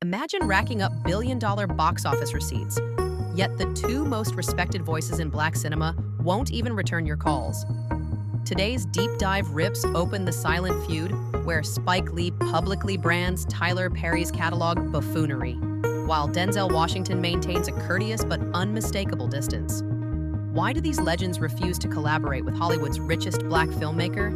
Imagine racking up billion-dollar box office receipts, yet the two most respected voices in Black cinema won't even return your calls. Today's deep dive rips open the silent feud where Spike Lee publicly brands Tyler Perry's catalog buffoonery, while Denzel Washington maintains a courteous but unmistakable distance. Why do these legends refuse to collaborate with Hollywood's richest Black filmmaker?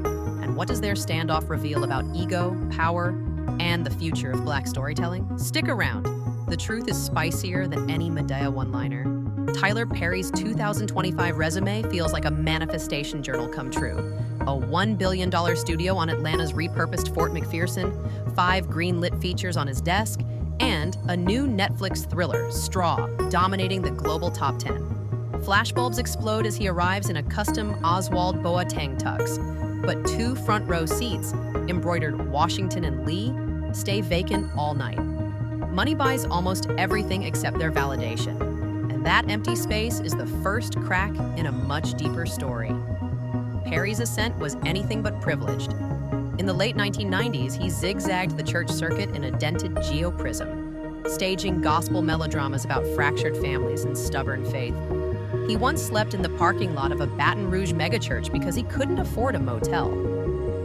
And what does their standoff reveal about ego, power, and the future of Black storytelling? Stick around. The truth is spicier than any Madea one-liner. Tyler Perry's 2025 resume feels like a manifestation journal come true. A $1 billion studio on Atlanta's repurposed Fort McPherson, 5 green-lit features on his desk, and a new Netflix thriller, Straw, dominating the global top 10. Flashbulbs explode as he arrives in a custom Oswald Boateng tux, but 2 front-row seats, embroidered Washington and Lee, stay vacant all night. Money buys almost everything except their validation, and that empty space is the first crack in a much deeper story. Perry's ascent was anything but privileged. In the late 1990s, he zigzagged the church circuit in a dented geoprism, staging gospel melodramas about fractured families and stubborn faith. He once slept in the parking lot of a Baton Rouge megachurch because he couldn't afford a motel.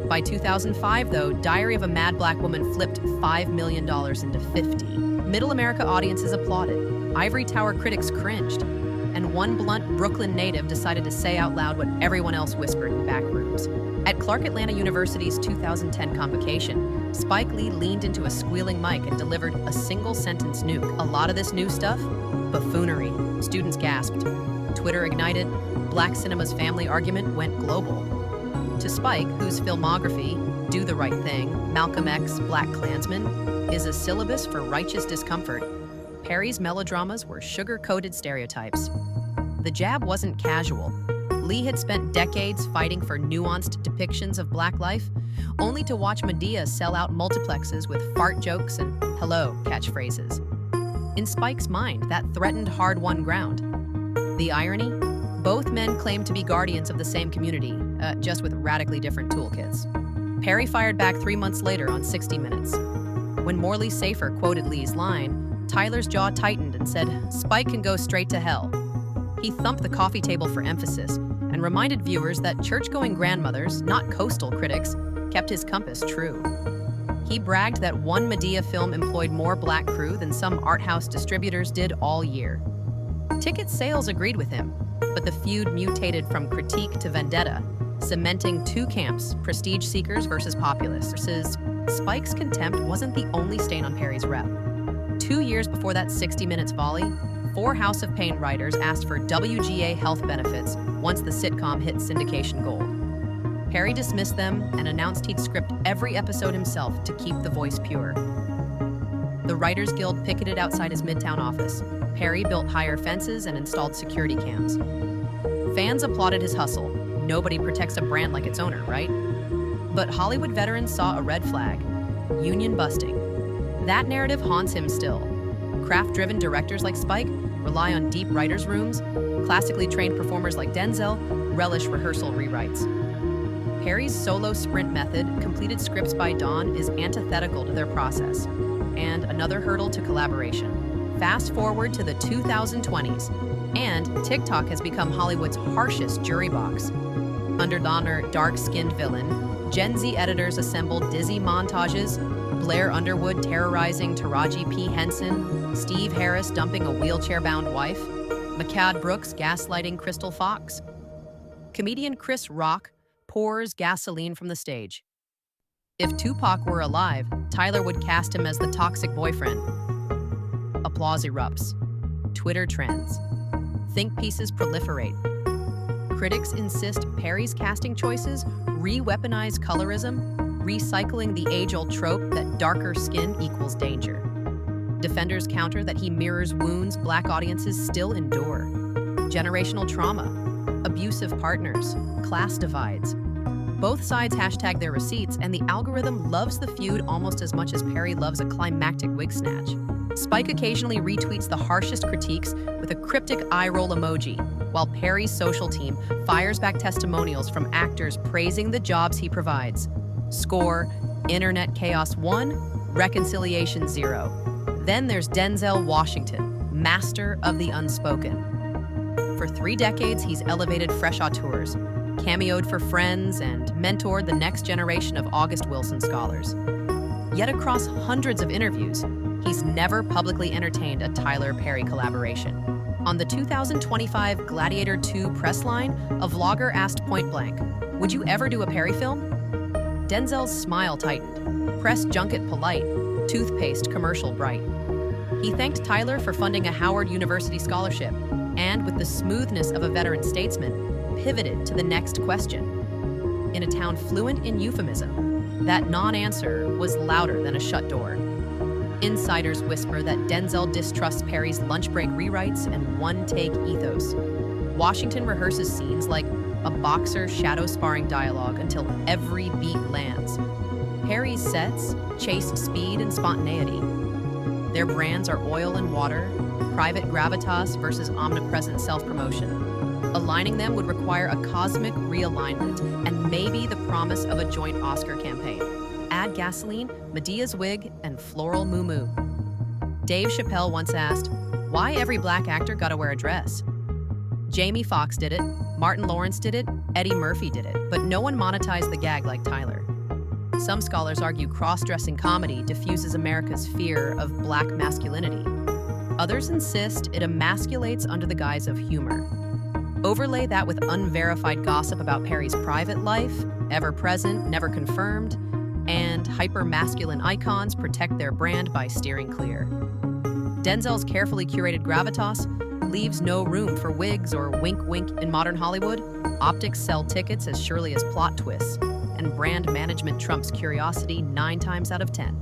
By 2005, though, Diary of a Mad Black Woman flipped $5 million into 50. Middle America audiences applauded, ivory tower critics cringed, and one blunt Brooklyn native decided to say out loud what everyone else whispered in back rooms. At Clark Atlanta University's 2010 convocation, Spike Lee leaned into a squealing mic and delivered a single-sentence nuke. A lot of this new stuff? Buffoonery. Students gasped. Twitter ignited. Black cinema's family argument went global. To Spike, whose filmography, Do the Right Thing, Malcolm X, Black Klansman, is a syllabus for righteous discomfort, Perry's melodramas were sugar-coated stereotypes. The jab wasn't casual. Lee had spent decades fighting for nuanced depictions of Black life, only to watch Madea sell out multiplexes with fart jokes and hello catchphrases. In Spike's mind, that threatened hard-won ground. The irony? Both men claimed to be guardians of the same community, just with radically different toolkits. Perry fired back 3 months later on 60 Minutes. When Morley Safer quoted Lee's line, Tyler's jaw tightened and said, "Spike can go straight to hell." He thumped the coffee table for emphasis and reminded viewers that church-going grandmothers, not coastal critics, kept his compass true. He bragged that one Madea film employed more Black crew than some art house distributors did all year. Ticket sales agreed with him, but the feud mutated from critique to vendetta, cementing two camps, prestige seekers versus populists. Spike's contempt wasn't the only stain on Perry's rep. 2 years before that 60 Minutes volley, 4 House of Pain writers asked for WGA health benefits once the sitcom hit syndication gold. Perry dismissed them and announced he'd script every episode himself to keep the voice pure. The Writers Guild picketed outside his Midtown office. Perry built higher fences and installed security cams. Fans applauded his hustle. Nobody protects a brand like its owner, right? But Hollywood veterans saw a red flag: union busting. That narrative haunts him still. Craft-driven directors like Spike rely on deep writers' rooms. Classically trained performers like Denzel relish rehearsal rewrites. Perry's solo sprint method, completed scripts by dawn, is antithetical to their process, and another hurdle to collaboration. Fast forward to the 2020s, and TikTok has become Hollywood's harshest jury box. Under Donner, dark-skinned villain, Gen Z editors assembled dizzy montages, Blair Underwood terrorizing Taraji P. Henson, Steve Harris dumping a wheelchair-bound wife, Mehcad Brooks gaslighting Crystal Fox. Comedian Chris Rock pours gasoline from the stage. If Tupac were alive, Tyler would cast him as the toxic boyfriend. Applause erupts. Twitter trends. Think pieces proliferate. Critics insist Perry's casting choices re-weaponize colorism, recycling the age-old trope that darker skin equals danger. Defenders counter that he mirrors wounds Black audiences still endure. Generational trauma, abusive partners, class divides. Both sides hashtag their receipts, and the algorithm loves the feud almost as much as Perry loves a climactic wig snatch. Spike occasionally retweets the harshest critiques with a cryptic eye-roll emoji, while Perry's social team fires back testimonials from actors praising the jobs he provides. Score: Internet Chaos 1, Reconciliation 0. Then there's Denzel Washington, master of the unspoken. For 3 decades, he's elevated fresh auteurs, cameoed for Friends, and mentored the next generation of August Wilson scholars. Yet across hundreds of interviews, he's never publicly entertained a Tyler Perry collaboration. On the 2025 Gladiator 2 press line, a vlogger asked point blank, "Would you ever do a Perry film?" Denzel's smile tightened, press junket polite, toothpaste commercial bright. He thanked Tyler for funding a Howard University scholarship, and with the smoothness of a veteran statesman, pivoted to the next question. In a town fluent in euphemism, that non-answer was louder than a shut door. Insiders whisper that Denzel distrusts Perry's lunch break rewrites and one-take ethos. Washington rehearses scenes like a boxer shadow sparring dialogue until every beat lands. Perry's sets chase speed and spontaneity. Their brands are oil and water, private gravitas versus omnipresent self-promotion. Aligning them would require a cosmic realignment and maybe the promise of a joint Oscar campaign. Add gasoline, Medea's wig, and floral moo-moo. Dave Chappelle once asked, "Why every black actor gotta wear a dress?" Jamie Foxx did it, Martin Lawrence did it, Eddie Murphy did it, but no one monetized the gag like Tyler. Some scholars argue cross-dressing comedy diffuses America's fear of black masculinity. Others insist it emasculates under the guise of humor. Overlay that with unverified gossip about Perry's private life, ever-present, never confirmed, and hyper-masculine icons protect their brand by steering clear. Denzel's carefully curated gravitas leaves no room for wigs or wink-wink in modern Hollywood. Optics sell tickets as surely as plot twists, and brand management trumps curiosity 9 times out of 10.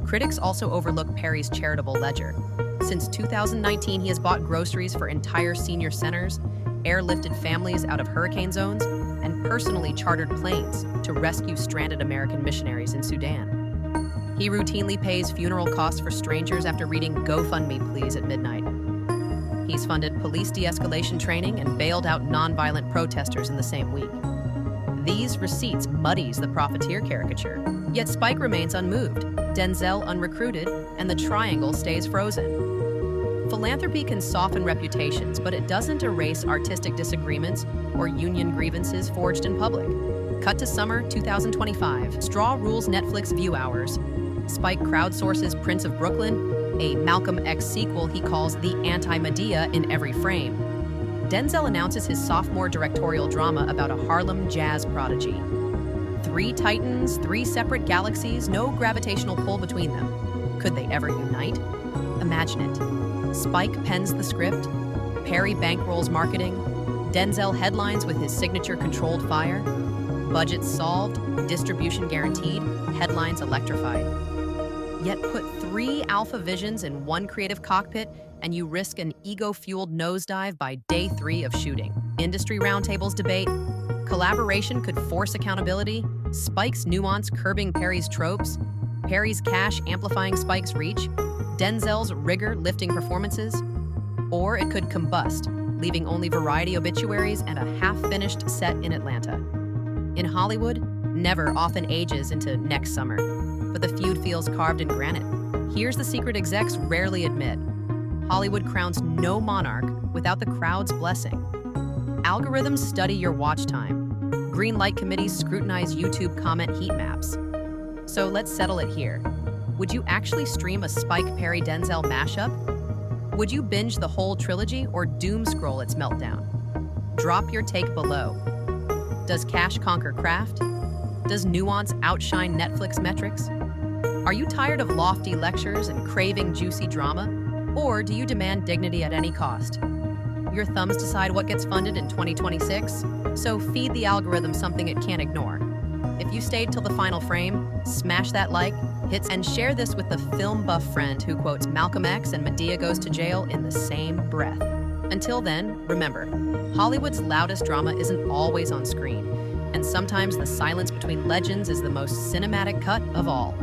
Critics also overlook Perry's charitable ledger. Since 2019, he has bought groceries for entire senior centers, airlifted families out of hurricane zones, and personally chartered planes to rescue stranded American missionaries in Sudan. He routinely pays funeral costs for strangers after reading "GoFundMe, please" at midnight. He's funded police de-escalation training and bailed out nonviolent protesters in the same week. These receipts muddies the profiteer caricature, yet Spike remains unmoved, Denzel unrecruited, and the triangle stays frozen. Philanthropy can soften reputations, but it doesn't erase artistic disagreements or union grievances forged in public. Cut to summer 2025. Straw rules Netflix view hours. Spike crowdsources Prince of Brooklyn, a Malcolm X sequel he calls the anti-Madea in every frame. Denzel announces his sophomore directorial drama about a Harlem jazz prodigy. 3 titans, 3 separate galaxies, no gravitational pull between them. Could they ever unite? Imagine it. Spike pens the script, Perry bankrolls marketing, Denzel headlines with his signature controlled fire, budget solved, distribution guaranteed, headlines electrified. Yet put 3 alpha visions in one creative cockpit and you risk an ego-fueled nosedive by day 3 of shooting. Industry roundtables debate, collaboration could force accountability, Spike's nuance curbing Perry's tropes, Perry's cash amplifying Spike's reach, Denzel's rigor lifting performances, or it could combust, leaving only variety obituaries and a half-finished set in Atlanta. In Hollywood, never often ages into next summer, but the feud feels carved in granite. Here's the secret execs rarely admit. Hollywood crowns no monarch without the crowd's blessing. Algorithms study your watch time. Green light committees scrutinize YouTube comment heat maps. So let's settle it here. Would you actually stream a Spike Perry Denzel mashup? Would you binge the whole trilogy or doom scroll its meltdown? Drop your take below. Does cash conquer craft? Does nuance outshine Netflix metrics? Are you tired of lofty lectures and craving juicy drama? Or do you demand dignity at any cost? Your thumbs decide what gets funded in 2026, so feed the algorithm something it can't ignore. If you stayed till the final frame, smash that like, hit, and share this with the film buff friend who quotes Malcolm X and Madea goes to jail in the same breath. Until then, remember, Hollywood's loudest drama isn't always on screen, and sometimes the silence between legends is the most cinematic cut of all.